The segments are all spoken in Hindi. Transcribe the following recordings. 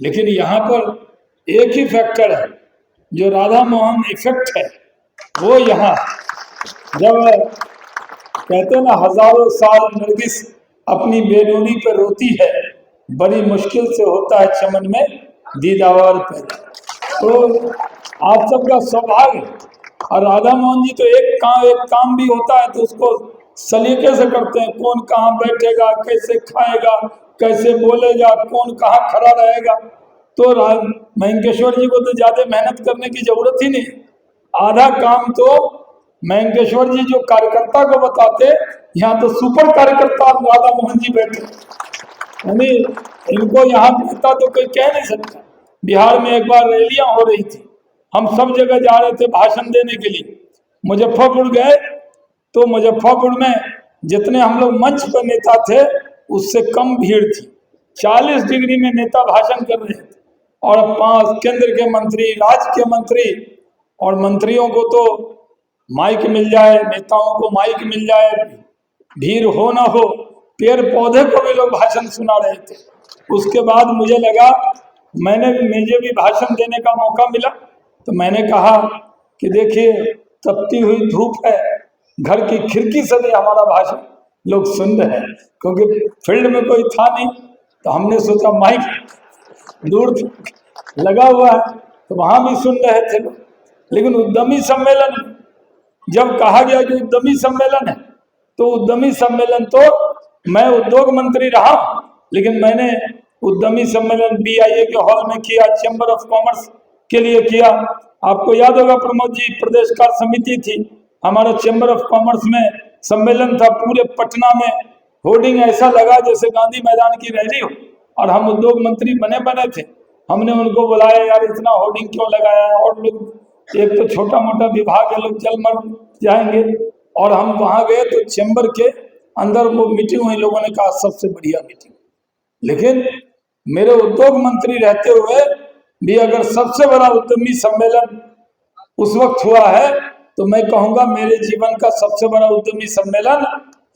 लेकिन यहाँ पर एक ही फैक्टर है, जो राधा मोहन इफेक्ट है, वो यहाँ जब कहते ना हजारों साल नरगिस अपनी बेनूनी पर रोती है, बड़ी मुश्किल से होता है चमन में दीदार पैदा। तो आप सबका सौभाग्य। और राधा मोहन जी तो एक काम भी होता है तो उसको सलीके से करते हैं, कौन कहाँ बैठेगा, कैसे खाएगा, कैसे बोलेगा, कौन कहाँ खड़ा रहेगा। तो मयंकेश्वर जी को तो ज्यादा मेहनत करने की जरूरत ही नहीं, आधा काम तो मयंकेश्वर जी जो कार्यकर्ता को बताते, यहाँ तो सुपर कार्यकर्ता राधा मोहन जी बैठे, यानी इनको यहाँ नेता तो कोई कह नहीं सकता। बिहार में एक बार रैलियां हो रही थी, हम सब जगह जा रहे थे भाषण देने के लिए। मुजफ्फरपुर गए तो मुजफ्फरपुर में जितने हम लोग मंच पर नेता थे उससे कम भीड़ थी। 40 डिग्री में नेता भाषण कर रहे थे और 5 केंद्र के मंत्री, राज्य के मंत्री, और मंत्रियों को तो माइक मिल जाए, नेताओं को माइक मिल जाए, भीड़ हो ना हो, पेड़ पौधे को भी लोग भाषण सुना रहे थे। उसके बाद मुझे लगा मुझे भी भाषण देने का मौका मिला, तो मैंने कहा कि देखिए तपती हुई धूप है, घर की खिड़की से भी हमारा भाषण लोग सुन रहे हैं, क्योंकि फील्ड में कोई था नहीं। तो हमने सोचा माइक दूर लगा हुआ है तो वहां भी सुन रहे थे लोग। लेकिन उद्यमी सम्मेलन, जब कहा गया कि उद्यमी सम्मेलन है, तो उद्यमी सम्मेलन तो मैं उद्योग मंत्री रहा, लेकिन मैंने उद्यमी सम्मेलन BIA के हॉल में किया, चैम्बर ऑफ कॉमर्स के लिए किया। आपको याद होगा प्रमोद जी, प्रदेश कार्य समिति थी, हमारा चैम्बर ऑफ कॉमर्स में सम्मेलन था, पूरे पटना में होर्डिंग ऐसा लगा जैसे गांधी मैदान की रैली हो, और हम उद्योग मंत्री बने थे। हमने उनको बुलाया, यार इतना होर्डिंग क्यों लगाया है, और लोग एक तो छोटा मोटा विभाग है, लोग जल मर जाएंगे। और हम वहां गए तो चैम्बर के अंदर वो मीटिंग हुई, लोगों ने कहा सबसे बढ़िया मीटिंग। लेकिन मेरे उद्योग मंत्री रहते हुए भी अगर सबसे बड़ा उद्यमी सम्मेलन उस वक्त हुआ है, तो मैं कहूंगा मेरे जीवन का सबसे बड़ा उद्यमी सम्मेलन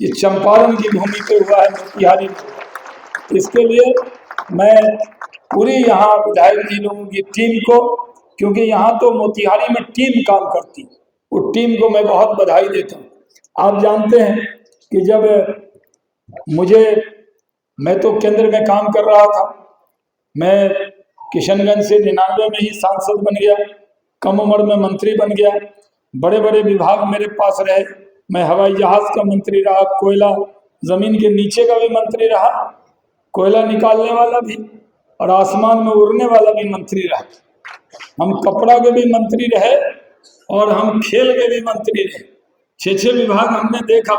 ये चंपारण की भूमि पे हुआ है, मोतिहारी में। इसके लिए मैं पूरी यहाँ विधायक जी लोगों की टीम को, क्योंकि यहाँ तो मोतिहारी में टीम काम करती, वो टीम को मैं बहुत बधाई देता हूँ। आप जानते हैं कि जब मैं तो केंद्र में काम कर रहा था, मैं किशनगंज से 99 में ही सांसद बन गया, कम उम्र में मंत्री बन गया, बड़े बड़े विभाग मेरे पास रहे। मैं हवाई जहाज का मंत्री रहा, कोयला जमीन के नीचे का भी मंत्री रहा, कोयला निकालने वाला भी, और आसमान में उड़ने वाला भी मंत्री रहा। हम कपड़ा के भी मंत्री रहे और हम खेल के भी मंत्री रहे। 6 विभाग हमने देखा।